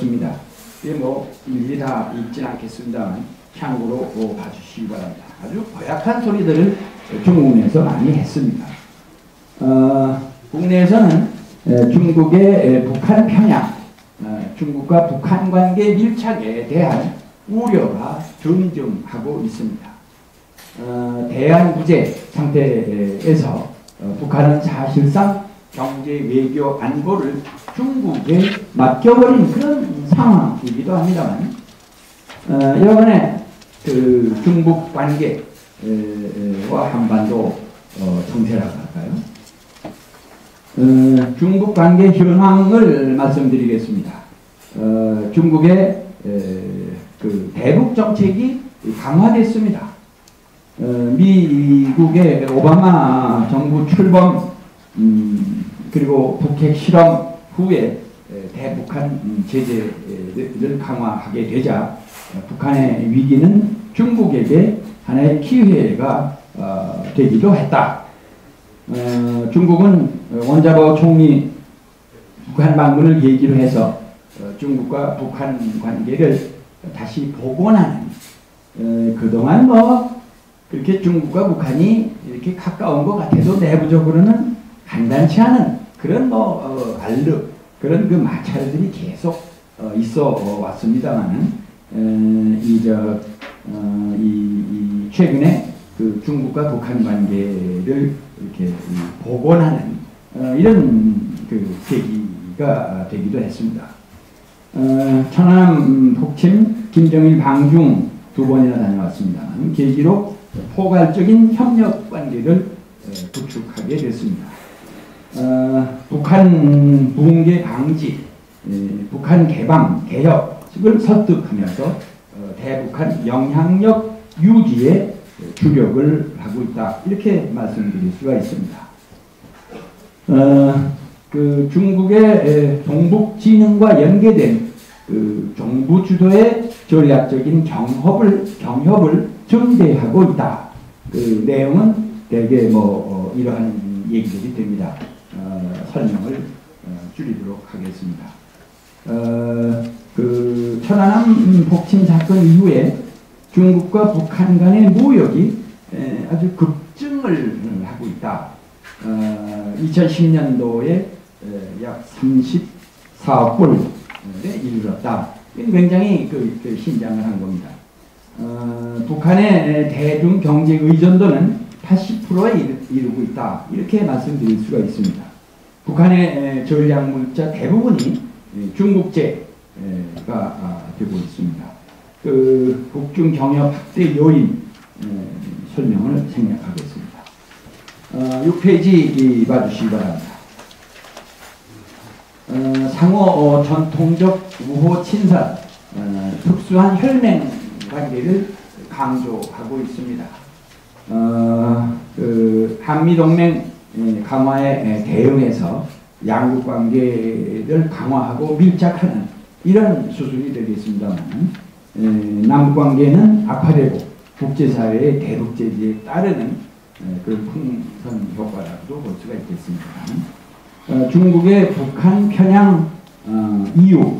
그렇습니다. 이게 뭐 일일이 다 읽진 않겠습니다만 참고로 봐주시기 바랍니다. 아주 고약한 소리들을 중국 내에서 많이 했습니다. 국내에서는 중국의 북한 평양, 중국과 북한 관계 밀착에 대한 우려가 점점하고 있습니다. 대안구제 상태에서 북한은 사실상 경제, 외교, 안보를 중국에 맡겨버린 그런 상황이기도 합니다만, 이번에 그 중북 관계와 한반도 정세라고 할까요? 중북 관계 현황을 말씀드리겠습니다. 중국의 그 대북 정책이 강화됐습니다. 미국의 오바마 정부 출범 그리고 북핵 실험 후에 대북한 제재를 강화하게 되자 북한의 위기는 중국에게 하나의 기회가 되기도 했다. 중국은 원자보 총리 북한 방문을 계기로 해서 중국과 북한 관계를 다시 복원하는, 그동안 뭐 그렇게 중국과 북한이 이렇게 가까운 것 같아도 내부적으로는 간단치 않은 그런 뭐 알력, 그런 그 마찰들이 계속 있어 왔습니다만은 최근에 그 중국과 북한 관계를 이렇게 복원하는 이런 그 계기가 되기도 했습니다. 천안 폭침, 김정일 방중 두 번이나 다녀왔습니다. 계기로 포괄적인 협력 관계를 구축하게 됐습니다. 북한 붕괴 방지, 북한 개방, 개혁을 설득하면서 대북한 영향력 유지에 주력을 하고 있다. 이렇게 말씀드릴 수가 있습니다. 그 중국의 동북진흥과 연계된 그 정부 주도의 전략적인 경협을 증대하고 있다. 그 내용은 대개 뭐 이러한 얘기들이 됩니다. 설명을 줄이도록 하겠습니다. 그 천안함 폭침 사건 이후에 중국과 북한 간의 무역이 아주 급증을 하고 있다. 2010년도에 약 34억 불에 이르렀다. 굉장히 그 신장을 한 겁니다. 북한의 대중 경제 의존도는 80%에 이르고 있다. 이렇게 말씀드릴 수가 있습니다. 북한의 전략물자 대부분이 중국제가 되고 있습니다. 그 북중 경협 확대 요인 설명을 생략하겠습니다. 6페이지 봐주시기 바랍니다. 상호 전통적 우호 친선, 특수한 혈맹 관계를 강조하고 있습니다. 그 한미동맹 강화에 대응해서 양국 관계를 강화하고 밀착하는 이런 수순이 되겠습니다만, 남북 관계는 악화되고 국제사회의 대북 제재에 따르는 그런 풍선 효과라고도 볼 수가 있겠습니다. 중국의 북한 편향 이유,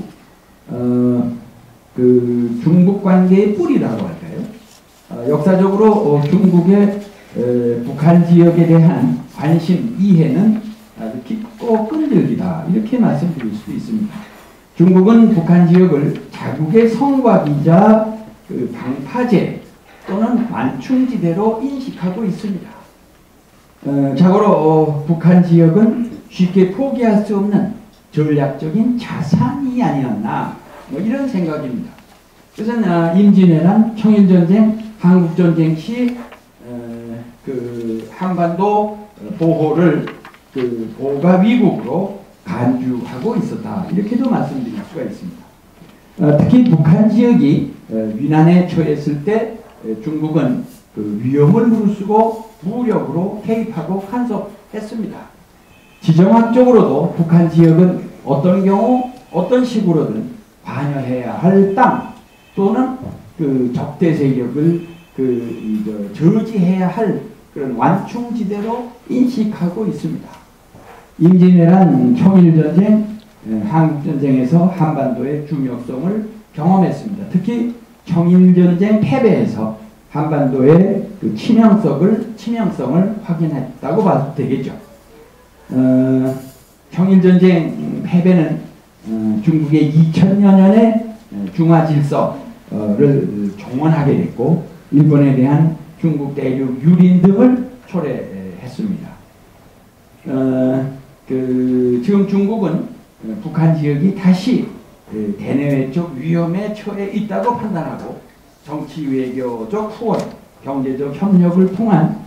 그 중북 관계의 뿌리라고 할까요? 역사적으로 중국의 북한 지역에 대한 관심, 이해는 아주 깊고 끈질기다. 이렇게 말씀드릴 수 있습니다. 중국은 북한 지역을 자국의 성곽이자 그 방파제 또는 완충지대로 인식하고 있습니다. 자고로 북한 지역은 쉽게 포기할 수 없는 전략적인 자산이 아니었나, 뭐 이런 생각입니다. 그래서 임진왜란, 청일전쟁, 한국전쟁 시 그 한반도 보호를 그 보가위국으로 간주하고 있었다. 이렇게도 말씀드릴 수가 있습니다. 특히 북한 지역이 위난에 처했을 때 중국은 그 위험을 무릅쓰고 무력으로 개입하고 간섭했습니다. 지정학적으로도 북한 지역은 어떤 경우 어떤 식으로든 관여해야 할 땅 또는 그 적대 세력을 저지해야 할 그런 완충지대로 인식하고 있습니다. 임진왜란, 청일전쟁, 한국전쟁에서 한반도의 중요성을 경험했습니다. 특히 청일전쟁 패배에서 한반도의 그 치명성을 확인했다고 봐도 되겠죠. 청일전쟁 패배는 중국의 2000여 년의 중화질서를 종언하게 됐고 일본에 대한 중국 대륙 유린 등을 초래했습니다. 지금 중국은 북한 지역이 다시 대내외적 위험에 처해 있다고 판단하고 정치 외교적 후원, 경제적 협력을 통한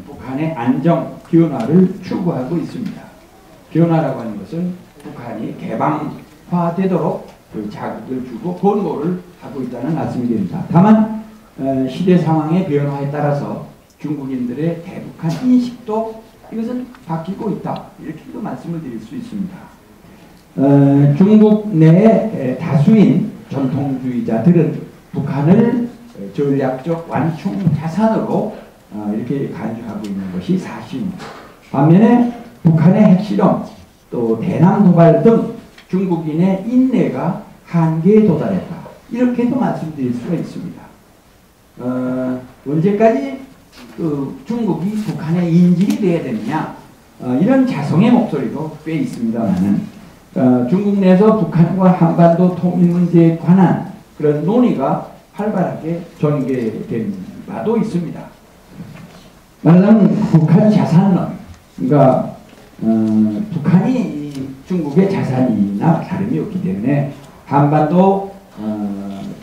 북한의 안정, 변화를 추구하고 있습니다. 변화라고 하는 것은 북한이 개방화되도록 자극을 주고 권고를 하고 있다는 말씀이 됩니다. 다만 시대 상황의 변화에 따라서 중국인들의 대북한 인식도 이것은 바뀌고 있다. 이렇게도 말씀을 드릴 수 있습니다. 중국 내 다수인 전통주의자들은 북한을 전략적 완충 자산으로 이렇게 간주하고 있는 것이 사실입니다. 반면에 북한의 핵실험, 또 대남 도발 등 중국인의 인내가 한계에 도달했다. 이렇게도 말씀드릴 수가 있습니다. 언제까지 중국이 북한의 인질이 되어야 되느냐, 이런 자성의 목소리도 꽤 있습니다만은 중국 내에서 북한과 한반도 통일 문제에 관한 그런 논의가 활발하게 전개된 바도 있습니다. 말하자면 북한 자산론, 그러니까 북한이 중국의 자산이나 다름이 없기 때문에 한반도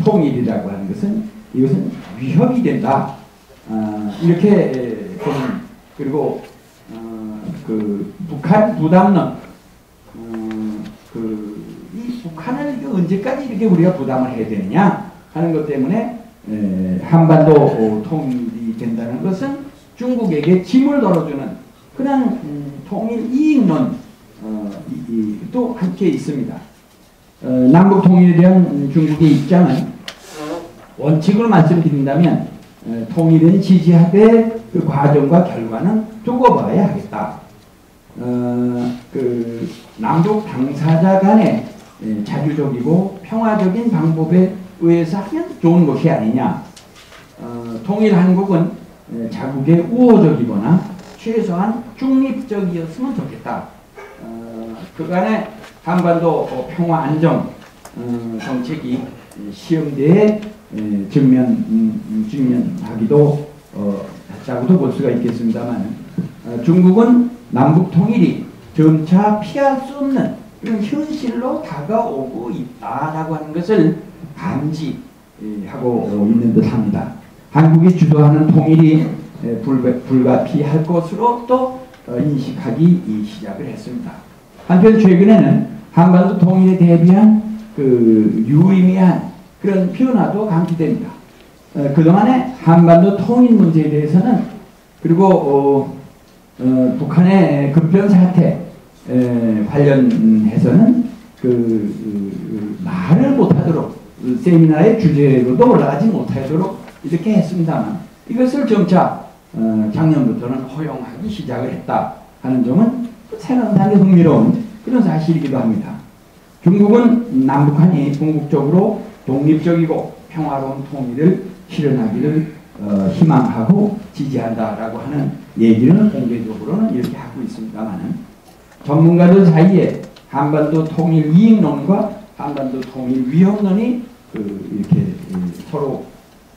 통일이라고 하는 것은 이것은 위협이 된다. 이렇게 보는, 그리고 북한 부담론, 이 북한을 언제까지 이렇게 우리가 부담을 해야 되느냐 하는 것 때문에 한반도 통일이 된다는 것은 중국에게 짐을 덜어주는 그런 통일 이익론 또 함께 있습니다. 남북 통일에 대한 중국의 입장은 원칙으로 말씀드린다면 통일은 지지하되 그 과정과 결과는 두고 봐야 하겠다. 남북 당사자 간의 자주적이고 평화적인 방법에 의해서 하면 좋은 것이 아니냐. 통일 한국은 자국의 우호적이거나 최소한 중립적이었으면 좋겠다. 그간의 한반도 평화 안정 정책이 시험대에 직면하기도 했다고도 볼 수가 있겠습니다만 중국은 남북 통일이 점차 피할 수 없는 이런 현실로 다가오고 있다라고 하는 것을 감지하고 있는 듯합니다. 한국이 주도하는 통일이 불가피할 것으로 또 인식하기 시작을 했습니다. 한편 최근에는 한반도 통일에 대비한 유의미한 그런 변화도 감지됩니다. 그동안의 한반도 통일 문제에 대해서는, 그리고 북한의 급변 사태 관련해서는 말을 못하도록 세미나의 주제로도 올라가지 못하도록 이렇게 했습니다만 이것을 점차 작년부터는 허용하기 시작을 했다 하는 점은 상당히 흥미로운 그런 사실이기도 합니다. 중국은 남북한이 궁극적으로 독립적이고 평화로운 통일을 실현하기를 희망하고 지지한다라고 하는 얘기는 공개적으로는 이렇게 하고 있습니다만은 전문가들 사이에 한반도 통일 이익론과 한반도 통일 위협론이 이렇게 서로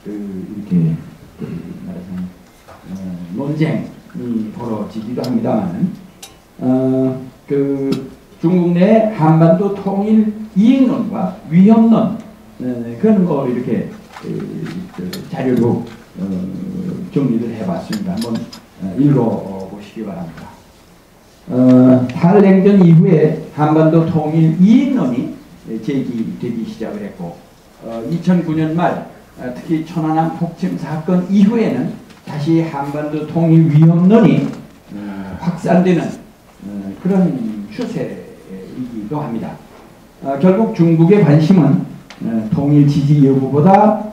이렇게 말하자면 논쟁이 벌어지기도 합니다만은 중국 내 한반도 통일 이익론과 위협론 그런 거 이렇게 자료로 정리를 해봤습니다. 한번 읽어보시기 바랍니다. 탈냉전 이후에 한반도 통일 이익론이 제기되기 시작을 했고 2009년 말 특히 천안함 폭침 사건 이후에는 다시 한반도 통일 위협론이 확산되는 그런 추세이기도 합니다. 결국 중국의 관심은 통일 지지 여부보다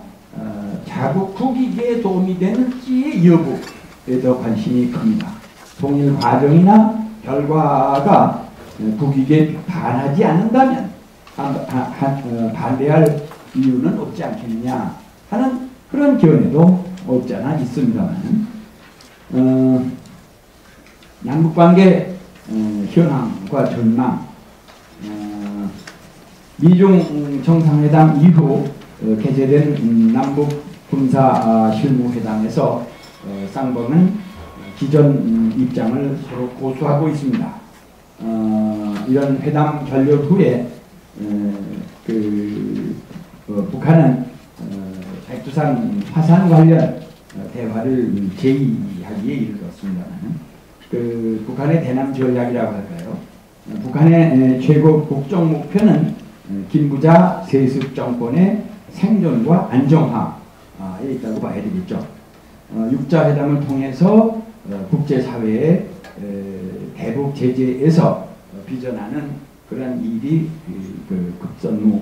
자국 국익에 도움이 되는지의 여부에 더 관심이 큽니다. 통일 과정이나 결과가 북익에 반하지 않는다면 반대할 이유는 없지 않겠느냐 하는 그런 견해도 없지 않아 있습니다만 남북관계 현황과 전망 미중 정상회담 이후 개최된 남북 군사 실무회담에서 쌍방은 기존 입장을 서로 고수하고 있습니다. 이런 회담 결렬 후에 북한은 백두산 화산 관련 대화를 제의하기에 이르렀습니다만 북한의 대남 전략이라고 할까요? 북한의 최고 국정 목표는 김부자 세습 정권의 생존과 안정화에 있다고 봐야 되겠죠. 육자회담을 통해서 국제사회의 대북 제재에서 비전하는 그런 일이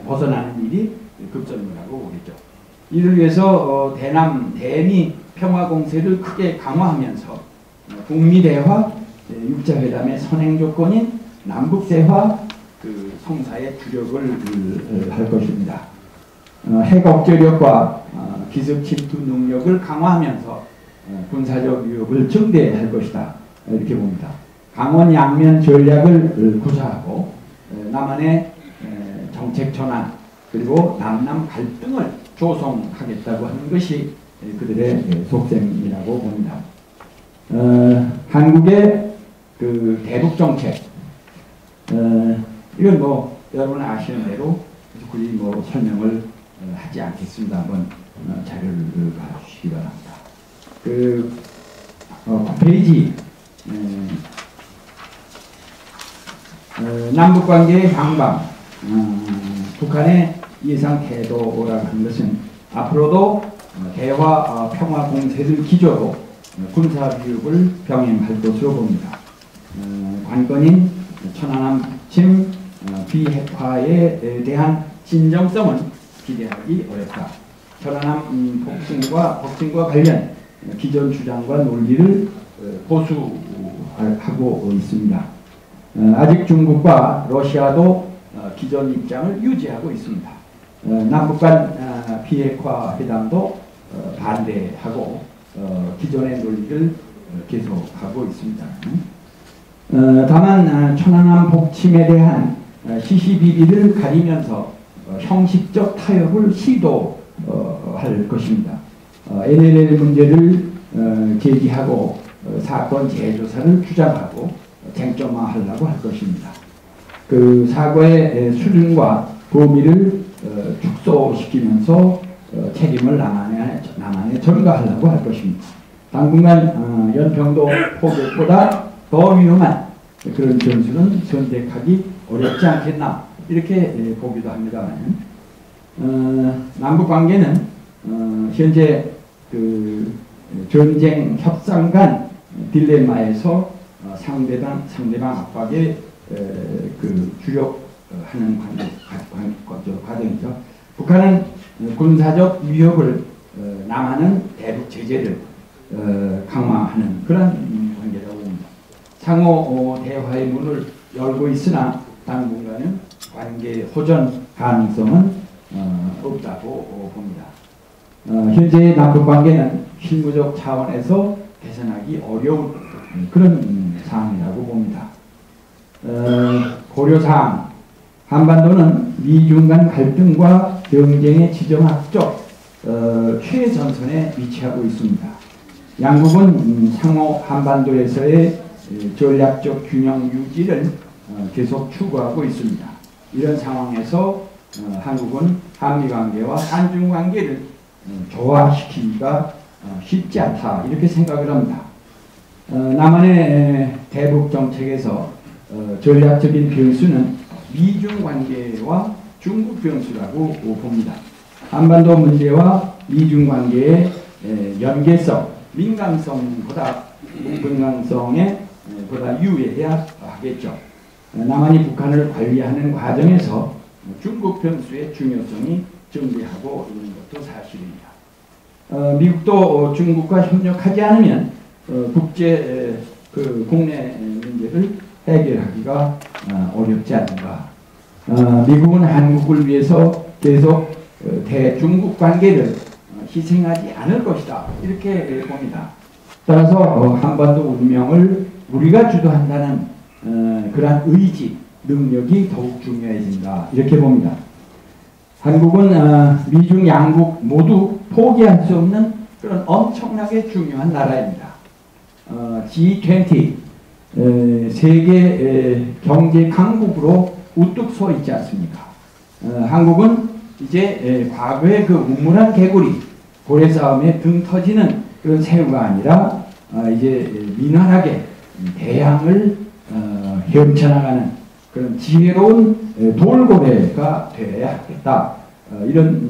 벗어나는 일이 급선무라고 보겠죠. 이를 위해서 대미 평화 공세를 크게 강화하면서 북미 대화, 육자회담의 선행 조건인 남북 대화 성사에 주력을 할 것입니다. 핵 억제력과 기습 침투 능력을 강화하면서 군사적 위협을 증대할 것이다. 이렇게 봅니다. 강원 양면 전략을 구사하고 남한의 정책 전환 그리고 남남 갈등을 조성하겠다고 하는 것이 그들의 속셈이라고 봅니다. 한국의 대북 정책 이건 여러분 아시는 대로 굳이 설명을 하지 않겠습니다. 한번 자료를 봐주시기 바랍니다. 9페이지 남북관계의 향방 북한의 예상 태도라고 하는 것은 앞으로도 대화 평화 공세를 기조로 군사 비협을 병행할 것으로 봅니다. 관건인 천안함 북침 비핵화에 대한 진정성은 기대하기 어렵다. 천안함 폭침과 관련 기존 주장과 논리를 고수하고 있습니다. 아직 중국과 러시아도 기존 입장을 유지하고 있습니다. 남북 간 비핵화 회담도 반대하고 기존의 논리를 계속하고 있습니다. 다만 천안함 북침에 대한 시시비비를 가리면서 형식적 타협을 시도할 것입니다. NLL 문제를 제기하고 사건 재조사를 주장하고 쟁점화하려고 할 것입니다. 사과의 수준과 범위를 축소시키면서 책임을 남한에 전가하려고 할 것입니다. 당분간 연평도 포격보다 더 위험한 그런 전술은 선택하기 어렵지 않겠나 이렇게 보기도 합니다만 남북관계는 현재 전쟁 협상 간 딜레마에서 상대방 압박에 주력하는 과정이죠. 북한은 군사적 위협을 남한은 대북 제재를 강화하는 그런 관계라고 봅니다. 상호 대화의 문을 열고 있으나 당분간은 관계 호전 가능성은 없다고 봅니다. 현재의 남북관계는 실무적 차원에서 개선하기 어려운 그런 상황이라고 봅니다. 고려사항 한반도는 미중 간 갈등과 경쟁의 지정학적 최전선에 위치하고 있습니다. 양국은 상호 한반도에서의 전략적 균형 유지를 계속 추구하고 있습니다. 이런 상황에서 한국은 한미관계와 한중관계를 조화시키기가 쉽지 않다 이렇게 생각을 합니다. 남한의 대북 정책에서 전략적인 변수는 미중 관계와 중국 변수라고 봅니다. 한반도 문제와 미중 관계의 연계성, 민감성에 보다 유의해야 하겠죠. 남한이 북한을 관리하는 과정에서 중국 변수의 중요성이 증대하고 있는 것도 사실입니다. 미국도 중국과 협력하지 않으면 국내 문제를 해결하기가 어렵지 않는가. 미국은 한국을 위해서 계속 대중국 관계를 희생하지 않을 것이다. 이렇게 봅니다. 따라서 한반도 운명을 우리가 주도한다는 그러한 의지, 능력이 더욱 중요해진다. 이렇게 봅니다. 한국은 미중 양국 모두 포기할 수 없는 그런 엄청나게 중요한 나라입니다. G20 세계 경제 강국으로 우뚝 서 있지 않습니까? 한국은 이제 과거의 그 우물한 개구리, 고래 싸움에 등 터지는 그런 새우가 아니라 이제 민환하게 대양을 헤엄쳐나가는 그런 지혜로운 돌고래가 되어야 하겠다. 이런